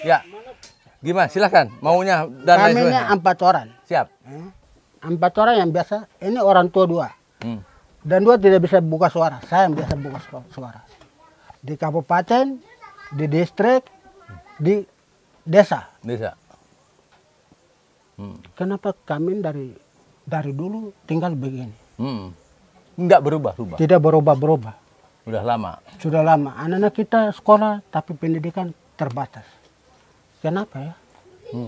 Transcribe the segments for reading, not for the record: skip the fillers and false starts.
Ya. Gimana? Silakan. Maunya dan lain Kami ini sebagainya. 4 orang. Siap. 4 orang yang biasa. Ini orang tua 2. Dan 2 tidak bisa buka suara. Saya yang biasa buka suara. Di kabupaten, di distrik, di desa. Desa. Kenapa kami dari dulu tinggal begini? Enggak berubah-ubah. Tidak berubah-berubah. Udah lama. Sudah lama. Anak-anak kita sekolah tapi pendidikan terbatas. Kenapa ya?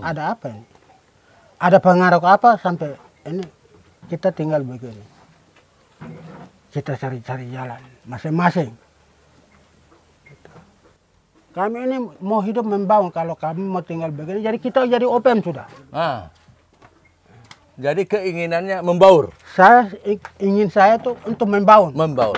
Ada apa ini? Ada pengaruh apa sampai ini kita tinggal begini? Kita cari-cari jalan masing-masing. Kami ini mau hidup membangun. Kalau kami mau tinggal begini, jadi kita jadi OPM sudah. Jadi keinginannya membaur. Saya tuh untuk membangun. Membaur.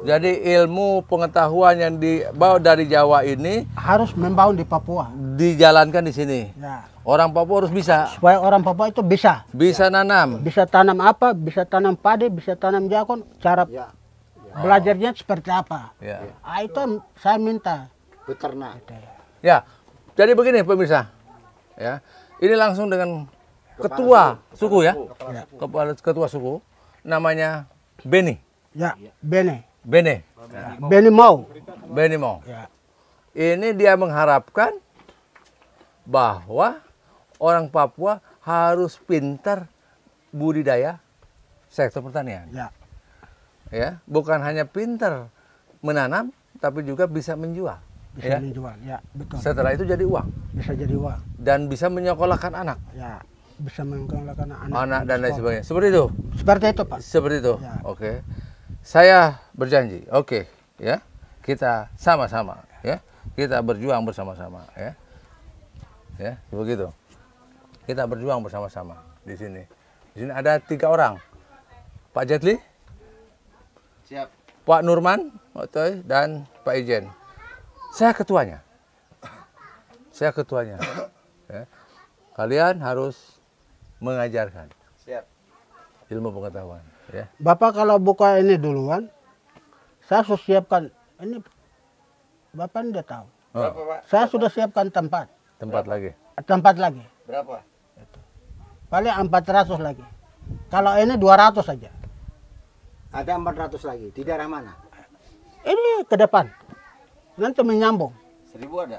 Jadi ilmu pengetahuan yang dibawa dari Jawa ini Harus membangun di Papua. dijalankan di sini. Ya. Orang Papua harus bisa. Supaya orang Papua itu bisa. Bisa nanam. Bisa tanam apa, bisa tanam padi, bisa tanam jagung. Cara belajarnya seperti apa. Ya. Itu saya minta. Beternak. Ya. Jadi begini pemirsa. Ya. Ini langsung dengan ketua suku ya. Kepala ketua suku namanya Beni. Ya, Bene. Bene. Bene mau. Beni mau. Ya. Ini dia mengharapkan bahwa orang Papua harus pintar budidaya sektor pertanian. Ya. Ya, bukan hanya pintar menanam tapi juga bisa menjual. Bisa Ya. menjual. Ya, betul. Setelah itu jadi uang Bisa jadi uang. dan bisa menyekolahkan anak. Ya, bisa mengelola Anak dan lain sebagainya. Seperti itu. Seperti itu, Pak. Seperti itu. Ya. Oke. Saya berjanji. Oke, ya. Kita sama-sama, ya. Kita berjuang bersama-sama, ya. Ya, begitu. Kita berjuang bersama-sama di sini. Di sini ada 3 orang. Pak Jetli, Siap. Pak Nurman, Otoy, dan Pak Ijen. Saya ketuanya. Saya ketuanya. Ya. Kalian harus mengajarkan Siap. ilmu pengetahuan. Ya. Bapak kalau buka ini duluan, saya sudah siapkan. Ini Bapak tidak tahu. Berapa, Pak? Saya sudah siapkan tempat. Tempat lagi. Tempat lagi. Berapa? Paling 400 lagi. Kalau ini 200 saja. Ada 400 lagi. Di daerah mana? Ini ke depan. Nanti menyambung. 1000 ada?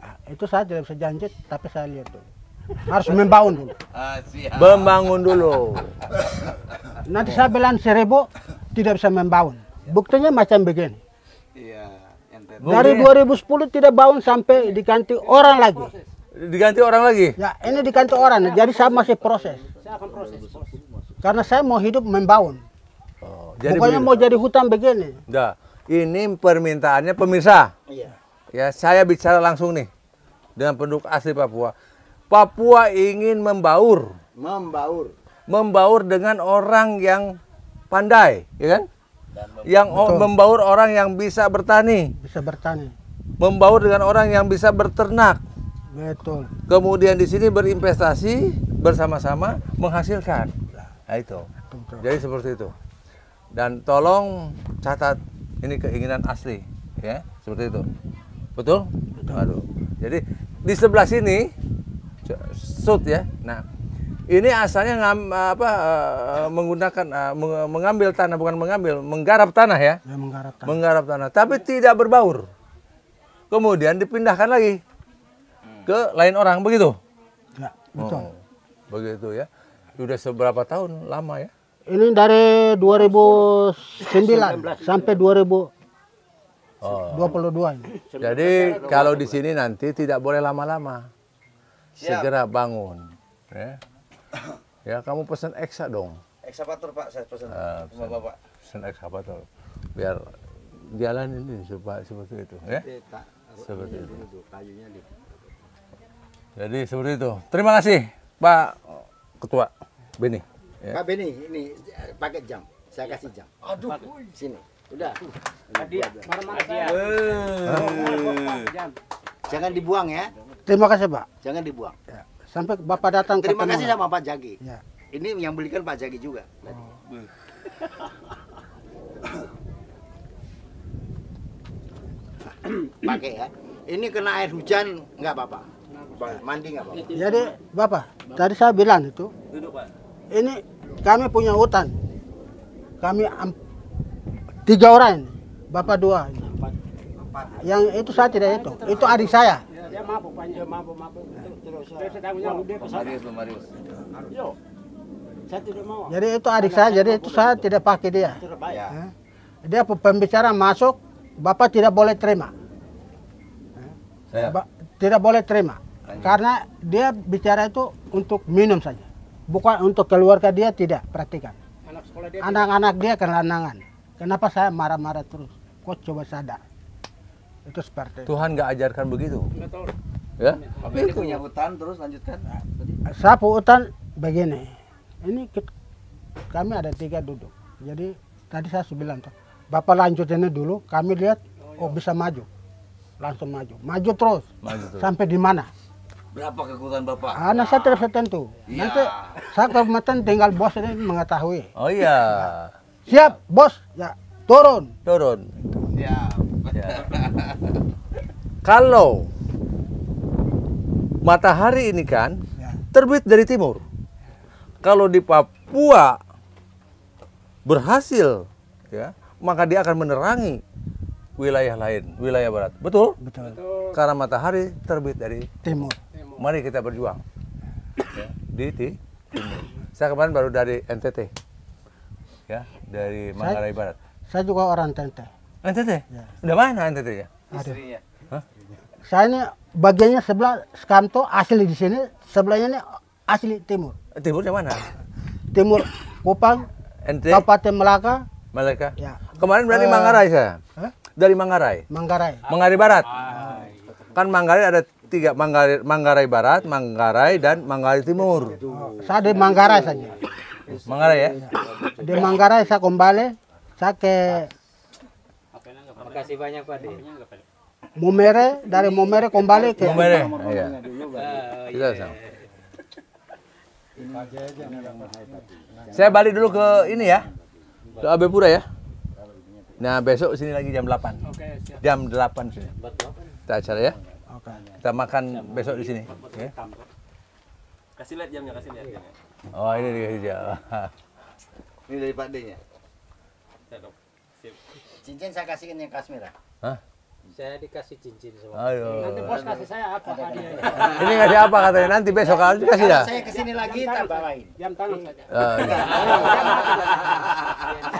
Nah, itu saya tidak bisa janji, tapi saya lihat dulu. Harus membangun dulu. Siap. Membangun dulu. Nanti saya bilang 1000 tidak bisa membangun. Buktinya macam begini. Iya, ente. Dari 2010 tidak bangun sampai diganti orang lagi. Diganti orang lagi? Ya, ini diganti orang. Jadi saya masih proses. Saya akan proses. Karena saya mau hidup membangun. Oh, Pokoknya begitu. mau jadi hutan begini. Dah, ini permintaannya pemirsa. Iya. Ya, saya bicara langsung nih dengan penduduk asli Papua. Papua ingin membaur. Membaur. Membaur dengan orang yang pandai, ya kan? Yang membaur orang yang bisa bertani. Bisa bertani. Membaur dengan orang yang bisa berternak. Betul. Kemudian di sini berinvestasi bersama-sama menghasilkan. Nah itu. Betul. Jadi seperti itu. Dan tolong catat ini keinginan asli, ya seperti itu. Betul? Aduh. Jadi di sebelah sini, sud ya. Nah, ini asalnya menggunakan mengambil tanah, bukan mengambil, menggarap tanah ya. Ya, menggarap tanah. Menggarap tanah, tapi tidak berbaur. Kemudian dipindahkan lagi ke lain orang, begitu? Ya, betul. Oh, begitu ya. Sudah seberapa tahun lama ya? Ini dari 2009 sampai 2022 ini. Jadi kalau di sini nanti tidak boleh lama-lama. Segera bangun. Ya, ya kamu pesan eksa dong. Ekskavator, Pak, saya pesan sama Bapak. Pesan ekskavator. Biar jalan ini supaya seperti itu. Ya, seperti itu. Kayunya di. Jadi seperti itu. Terima kasih Pak Ketua Beni. Ya. Pak Beni, ini pakai jam. Saya kasih jam. Aduh, sini. Udah. Jangan dibuang ya. Terima kasih, Pak. Jangan dibuang. Ya. Sampai Bapak datang Terima ketemu. kasih sama Pak Jagi. Ya. Ini yang belikan Pak Jagi juga. Tadi. Pakai ya. Ini kena air hujan nggak apa-apa. Mandi nggak apa-apa. Jadi Bapak, tadi saya bilang itu, ini kami punya hutan. Kami 3 orang ini, Bapak 2. Yang itu saya tidak itu adik saya. Dia mabuk. Marius. Saya tidak mau. Jadi itu adik saya, jadi itu saya tidak pakai dia. Ya. Dia pembicara masuk, Bapak tidak boleh terima. Saya. Tidak boleh terima. Karena dia bicara itu untuk minum saja. Bukan untuk keluarga dia tidak, perhatikan. Anak sekolah dia. Anak-anak dia kelanangan. Kenapa saya marah-marah terus? Kok coba sadar. Itu seperti itu. Tuhan nggak ajarkan begitu. Betul. Ya. Tapi ini punya hutan terus lanjutkan. Sapu hutan begini. Ini kami ada 3 duduk. Jadi tadi saya bilang tuh, Bapak lanjut ini dulu, kami lihat bisa maju. Langsung maju. Maju terus. Sampai di mana? Berapa kekuatan Bapak? Anak saya tidak tertentu. Iya. Nanti saya ke tinggal bos ini mengetahui. Oh iya. Siap, bos. Ya, turun. Ya. Kalau matahari ini kan Ya. terbit dari timur. Kalau di Papua berhasil, ya, maka dia akan menerangi wilayah lain, wilayah barat. Betul? Betul. Karena matahari terbit dari Timur. mari kita berjuang. Ya, di timur. Saya kemarin baru dari NTT. Ya, dari Manggarai Barat. Saya juga orang Tente. NTT? Ya. Udah mana NTT-nya? Istrinya. Saya ini bagiannya sebelah Skamto asli di sini, sebelahnya ini asli timur. Timurnya mana? Timur Kupang, NT, Kabupaten Melaka, Malaka. ya. Kemarin dari Manggarai saya. Hah? Dari Manggarai. Manggarai. Manggarai Barat. Kan Manggarai ada 3, Manggarai Barat, Manggarai dan Manggarai Timur. Saya di Manggarai saja. Manggarai ya? Di Manggarai saya kembali, saya ke Makasih banyak Pak. Mumere, dari Mumere kembali ke Mumere. Iya. Kita sama. Saya balik dulu ke ini ya. Ke Abe Pura ya. Nah, besok sini lagi jam 8. Oke, siap. Jam 8 sini. Kita acara ya. Oke. Kita makan besok di sini. Ya. Kasih lihat jamnya, kasih lihat jamnya. Oh, ini dikasih jam. Ini dari Pak D-nya. Cincin saya kasihin yang Kasmir. Hah? Saya dikasih cincin semua. Aduh. Nanti bos kasih saya apa hadiahnya? Ini kasih apa katanya? Nanti besok kali kasih dah. Saya kesini lagi tak bawain. Jam tangan saja. Iya.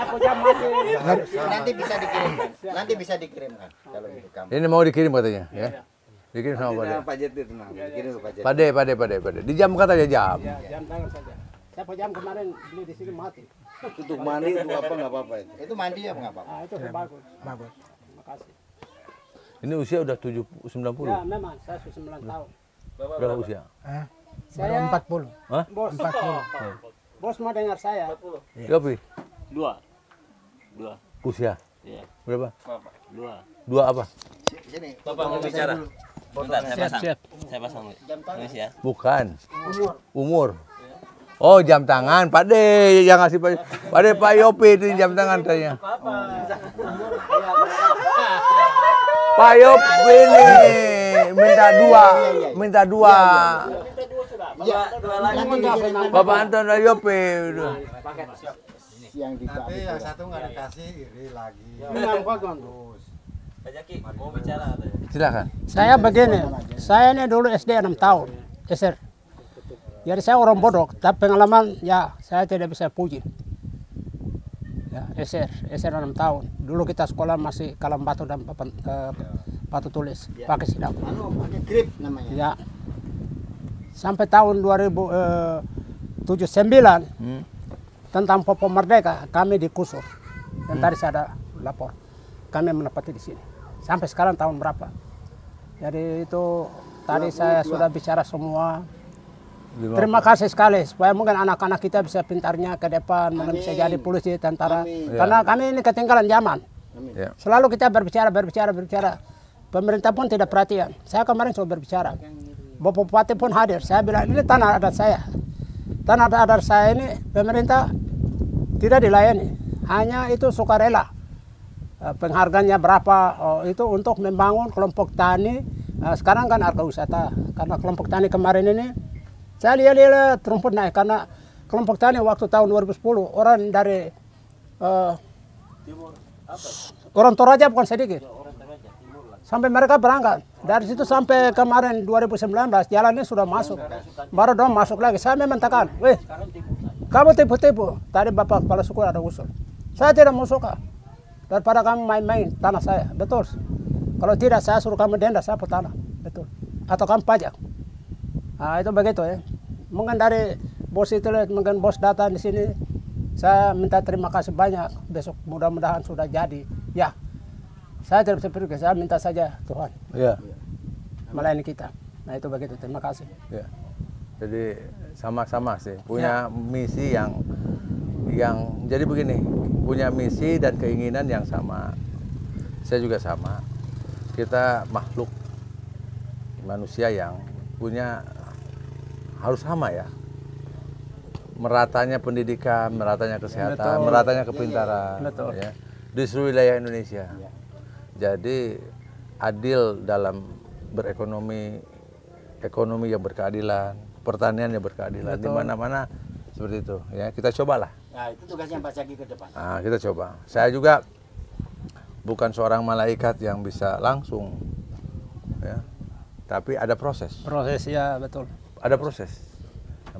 Aku jam mati. Nanti bisa dikirimkan. Nanti bisa dikirimkan kalau itu kamu. Ini mau dikirim katanya, ya. Dikirim sama Pak De. Pak Jet itu tenang. Kirim ke Pak Jet. Pak De. Di jam katanya jam. Ya, jam tangan saja. Saya jam kemarin beli di sini mati. Untuk mandi untuk apa nggak apa-apa itu. Itu mandi ya nggak apa-apa. Ah, itu bagus. Bagus. Terima kasih. Ini usia udah 90. Ya, memang saya sudah 9 tahun. Berapa usia? Baru 40. Hah? Bos. Bos mau dengar saya. Yopi. 2. Usia. Iya. Berapa? 2. 2 apa? Sini. Bapak mau bicara. Bentar, saya pasang. Siap. Saya pasang. Ini ya. Bukan. Umur. Oh, jam tangan, Pak De yang ngasih Pak De, Pak Yopi itu jam tangan katanya. Pak Yopi ini minta 2. Ya, nanti dikirimkan. Bapak Anton dan Yopi. Yang di Tapi yang satu nggak dikasih iri lagi. Pak Jaki mau bicara katanya. Silakan. Saya begini, saya ini dulu SD 6 tahun, SR. Jadi saya orang bodoh, tapi pengalaman ya saya tidak bisa puji. Ya, SR 6 tahun. Dulu kita sekolah masih kalam batu dan batu tulis, pakai sidak. pakai grip namanya. Ya. Sampai tahun 2079 tentang Papua Merdeka kami dikusur. Dan tadi saya ada lapor. Kami menepati di sini. Sampai sekarang tahun berapa? Jadi itu tadi saya sudah bicara semua. Terima kasih sekali supaya mungkin anak-anak kita bisa pintarnya ke depan, mungkin bisa jadi polisi, tentara. Karena kami ini ketinggalan zaman. Ya. Selalu kita berbicara. Pemerintah pun tidak perhatian. Saya kemarin sudah berbicara. Bapak Bupati pun hadir. Saya bilang ini tanah adat saya. Tanah adat saya ini pemerintah tidak dilayani. Hanya itu sukarela. penghargaannya berapa, itu untuk membangun kelompok tani. Sekarang kan harga wisata, karena kelompok tani kemarin ini saya lihat rumput naik, karena kelompok tani waktu tahun 2010 orang dari orang Toraja bukan sedikit, sampai mereka berangkat dari situ sampai kemarin 2019 jalannya sudah masuk, baru dong masuk lagi. Saya memang tekan, weh kamu tipu-tipu, tadi Bapak Kepala Suku ada usul, saya tidak mau suka daripada kamu main-main tanah saya, betul. Kalau tidak saya suruh kamu denda, saya tanah, betul. Atau kamu pajak. Nah, itu begitu ya. Mungkin dari bos itu, mungkin bos datang di sini, saya minta terima kasih banyak. Besok mudah-mudahan sudah jadi. Ya, saya tidak bisa pergi, saya minta saja Tuhan. Iya. Melayani kita. Nah itu begitu, terima kasih. Ya. Jadi sama-sama sih punya misi yang jadi begini, punya misi dan keinginan yang sama. Saya juga sama. Kita makhluk manusia yang punya harus sama ya. Meratanya pendidikan, meratanya kesehatan, Betul. meratanya kepintaran, Betul. ya, di seluruh wilayah Indonesia. Jadi adil dalam berekonomi, ekonomi yang berkeadilan, pertanian yang berkeadilan, di mana-mana seperti itu. Ya, kita cobalah. Nah, itu tugasnya Pak Cagi ke depan. Nah, kita coba. Saya juga bukan seorang malaikat yang bisa langsung, ya, tapi ada proses. Proses ya betul. Ada proses.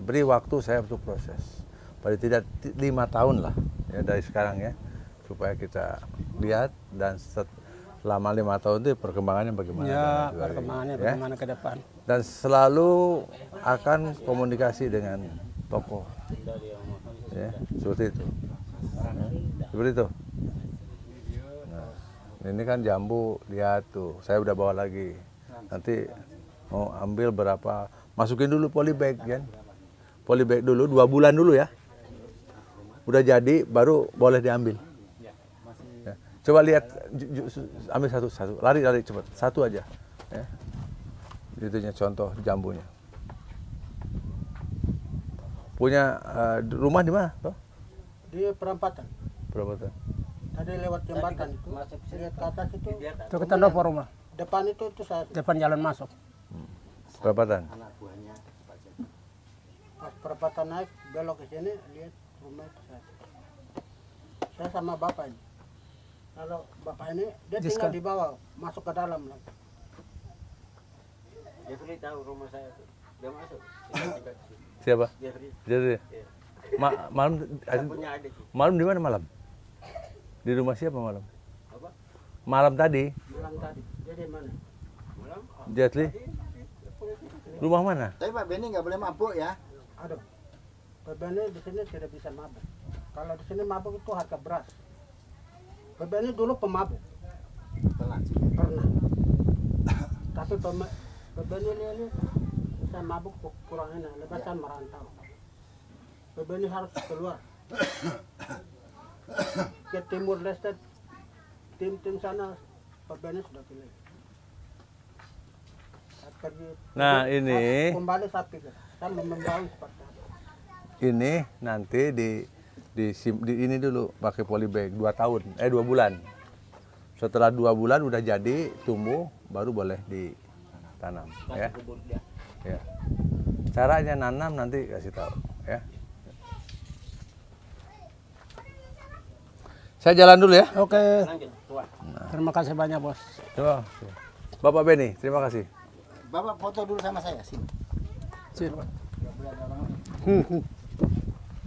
Beri waktu saya untuk proses. Paling tidak 5 tahun lah, ya, dari sekarang ya, supaya kita lihat dan selama 5 tahun itu perkembangannya bagaimana. Ya, dan sebagainya, perkembangannya ya. bagaimana ke depan. Dan selalu akan komunikasi dengan tokoh, ya, seperti itu. Ya, seperti itu. Ini kan jambu, lihat tuh, saya udah bawa lagi. Nanti mau ambil berapa, masukin dulu polybag kan. Polybag dulu, 2 bulan dulu ya. Udah jadi, baru boleh diambil. Ya. Coba lihat, ambil satu, lari cepat, satu aja. Ya. Itunya contoh jambunya. Punya rumah di mana? Toh? Di perempatan. Perempatan. Tadi lewat jembatan itu, lihat ke atas itu. Itu kita dapur rumah. Depan itu saya. Depan jalan masuk. Perempatan. Anak buahnya Pak Cagi. Pas perempatan naik, belok ke sini, lihat rumah itu saya. Saya sama bapak ini. Kalau bapak ini, dia tinggal di bawah, masuk ke dalam lagi. Jeffrey tahu rumah saya tuh. Dia masuk. Siapa? Jeffrey. Jadi malam Punya adik. malam di mana malam? Di rumah siapa malam? Apa? Malam tadi, Malam tadi, dia di mana? Malam. Jetli. Rumah mana? Tapi Pak Benny nggak boleh mabuk ya. Aduh, PBN di sini tidak bisa mabuk. Kalau di sini mabuk itu harga beras. PBN dulu pemabuk, Pernah. pernah. Tapi PBN ini bisa mabuk kurang enak, lebasan merantau. PBN harus keluar. Ke Timur Leste, tim sana PBN sudah pilih. Nah, ini kembali saya pikir, saya membangun seperti apa. ini nanti di ini dulu pakai polybag 2 tahun, 2 bulan. Setelah 2 bulan udah jadi tumbuh, baru boleh ditanam, ya. Ya. Caranya nanam nanti kasih tahu, ya. Saya jalan dulu ya. Oke. Terima kasih banyak bos. Coba. Bapak Benny, terima kasih. Bapak foto dulu sama saya sini. Sini.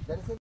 Dari sini.